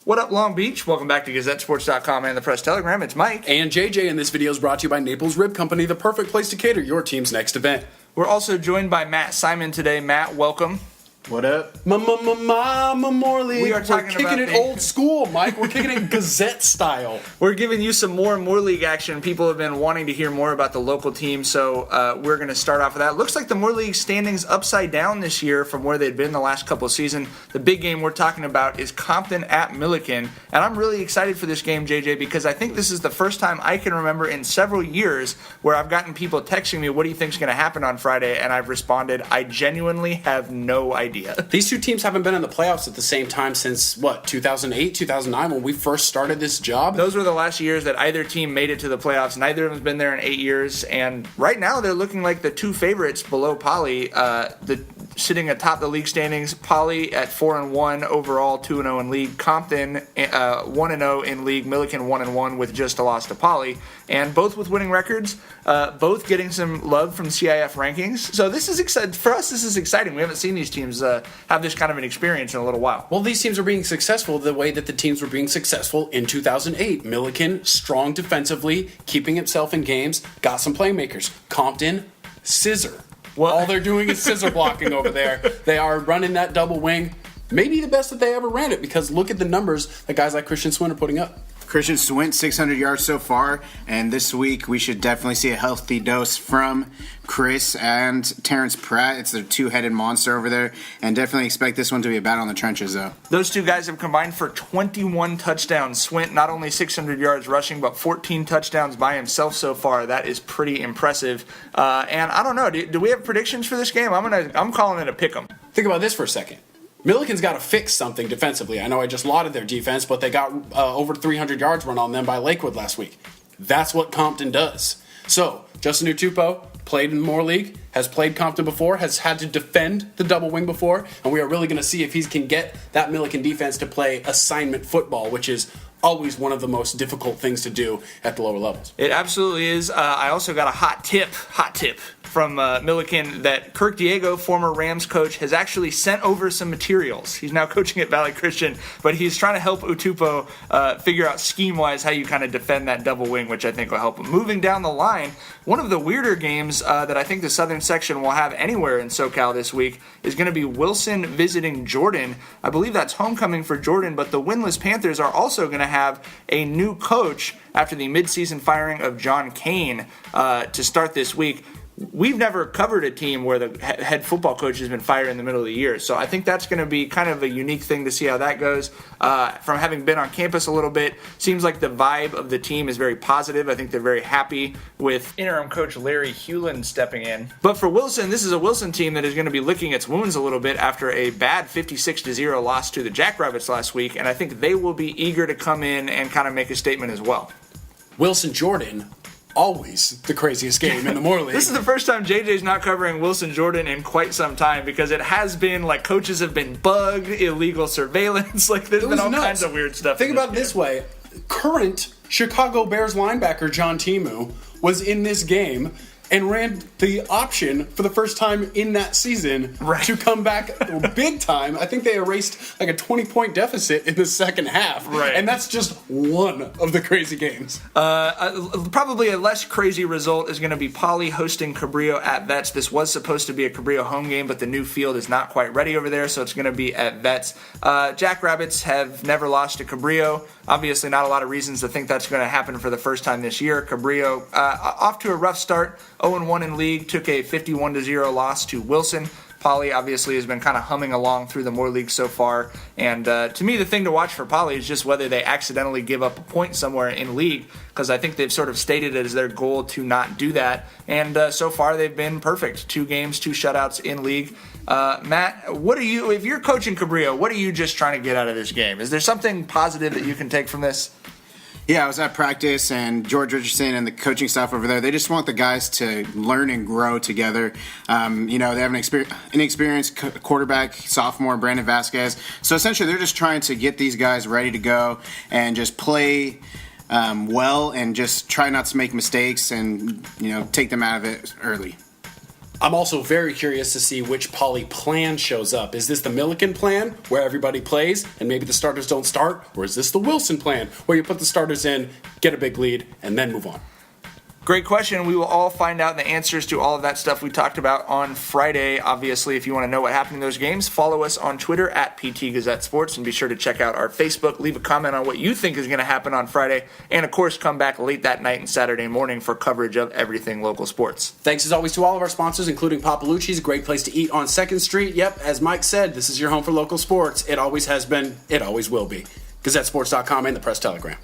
What up, Long Beach? Welcome back to GazetteSports.com and the Press Telegram. It's Mike. And JJ, and this video is brought to you by Naples Rib Company, the perfect place to cater your team's next event. We're also joined by Matt Simon today. Matt, welcome. What up? More League. We are talking kicking about it old school, Mike. We're kicking it Gazette style. We're giving you some more League action. People have been wanting to hear more about the local team, so we're going to start off with that. Looks like the More League standings upside down this year from where they'd been the last couple of seasons. The big game we're talking about is Compton at Millikan, and I'm really excited for this game, JJ, because I think this is the first time I can remember in several years where I've gotten people texting me, what do you think's going to happen on Friday? And I've responded, I genuinely have no idea. These two teams haven't been in the playoffs at the same time since, 2008, 2009, when we first started this job? Those were the last years that either team made it to the playoffs. Neither of them has been there in 8 years, and right now they're looking like the two favorites below Poly, sitting atop the league standings. Poly at 4-1 overall, 2-0 in league. Compton 1-0 in league. Millikan 1-1 with just a loss to Poly, and both with winning records. Both getting some love from CIF rankings. So this is exciting for us. This is exciting. We haven't seen these teams have this kind of an experience in a little while. Well, these teams are being successful the way that the teams were being successful in 2008. Millikan, strong defensively, keeping itself in games, got some playmakers. Compton, scissor. Well, all they're doing is scissor blocking over there. They are running that double wing. Maybe the best that they ever ran it, because look at the numbers that guys like Christian Swin are putting up. Christian Swint, 600 yards so far, and this week we should definitely see a healthy dose from Chris and Terrence Pratt. It's the two-headed monster over there, and definitely expect this one to be a battle in the trenches, though. Those two guys have combined for 21 touchdowns. Swint, not only 600 yards rushing, but 14 touchdowns by himself so far. That is pretty impressive. And I don't know, do we have predictions for this game? I'm calling it a pick'em. Think about this for a second. Millikan's got to fix something defensively. I know I just lauded their defense, but they got over 300 yards run on them by Lakewood last week. That's what Compton does. So, Justin Utupo played in More League, has played Compton before, has had to defend the double wing before, and we are really going to see if he can get that Millikan defense to play assignment football, which is always one of the most difficult things to do at the lower levels. It absolutely is. I also got a hot tip from Millikan that Kirk Diego, former Rams coach, has actually sent over some materials. He's now coaching at Valley Christian, but he's trying to help Utupo figure out scheme-wise how you kind of defend that double wing, which I think will help him. Moving down the line, one of the weirder games that I think the Southern section will have anywhere in SoCal this week is going to be Wilson visiting Jordan. I believe that's homecoming for Jordan, but the winless Panthers are also going to have a new coach after the midseason firing of John Kane to start this week. We've never covered a team where the head football coach has been fired in the middle of the year, so I think that's going to be kind of a unique thing to see how that goes. From having been on campus a little bit, seems like the vibe of the team is very positive. I think they're very happy with interim coach Larry Hewlin stepping in. But for Wilson, this is a Wilson team that is going to be licking its wounds a little bit after a bad 56-0 loss to the Jackrabbits last week, and I think they will be eager to come in and kind of make a statement as well. Wilson Jordan, always the craziest game in the More League. This is the first time JJ's not covering Wilson Jordan in quite some time, because it has been like coaches have been bugged, illegal surveillance, like there's been all kinds of weird stuff. Think about it this way. Current Chicago Bears linebacker John Timu was in this game and ran the option for the first time in that season to come back big time. I think they erased like a 20-point deficit in the second half. Right. And that's just one of the crazy games. Probably a less crazy result is going to be Poly hosting Cabrillo at Vets. This was supposed to be a Cabrillo home game, but the new field is not quite ready over there, so it's going to be at Vets. Jackrabbits have never lost to Cabrillo. Obviously not a lot of reasons to think that's going to happen for the first time this year. Cabrillo off to a rough start, 0-1 in league, took a 51-0 loss to Wilson. Poly obviously has been kind of humming along through the More League so far, and to me the thing to watch for Poly is just whether they accidentally give up a point somewhere in league, because I think they've sort of stated it as their goal to not do that, and so far they've been perfect. 2 games, 2 shutouts in league. Matt, if you're coaching Cabrillo, what are you just trying to get out of this game? Is there something positive that you can take from this? Yeah, I was at practice, and George Richardson and the coaching staff over there, they just want the guys to learn and grow together. They have an inexperienced quarterback, sophomore, Brandon Vasquez. So essentially, they're just trying to get these guys ready to go and just play well and just try not to make mistakes and, take them out of it early. I'm also very curious to see which Poly plan shows up. Is this the Millikan plan, where everybody plays and maybe the starters don't start? Or is this the Wilson plan, where you put the starters in, get a big lead, and then move on? Great question. We will all find out the answers to all of that stuff we talked about on Friday. Obviously, if you want to know what happened in those games, follow us on Twitter at PT Gazette Sports, and be sure to check out our Facebook. Leave a comment on what you think is going to happen on Friday, and of course, come back late that night and Saturday morning for coverage of everything local sports. Thanks as always to all of our sponsors, including Papalucci's, a great place to eat on 2nd Street. Yep, as Mike said, this is your home for local sports. It always has been, it always will be. GazetteSports.com and the Press Telegram.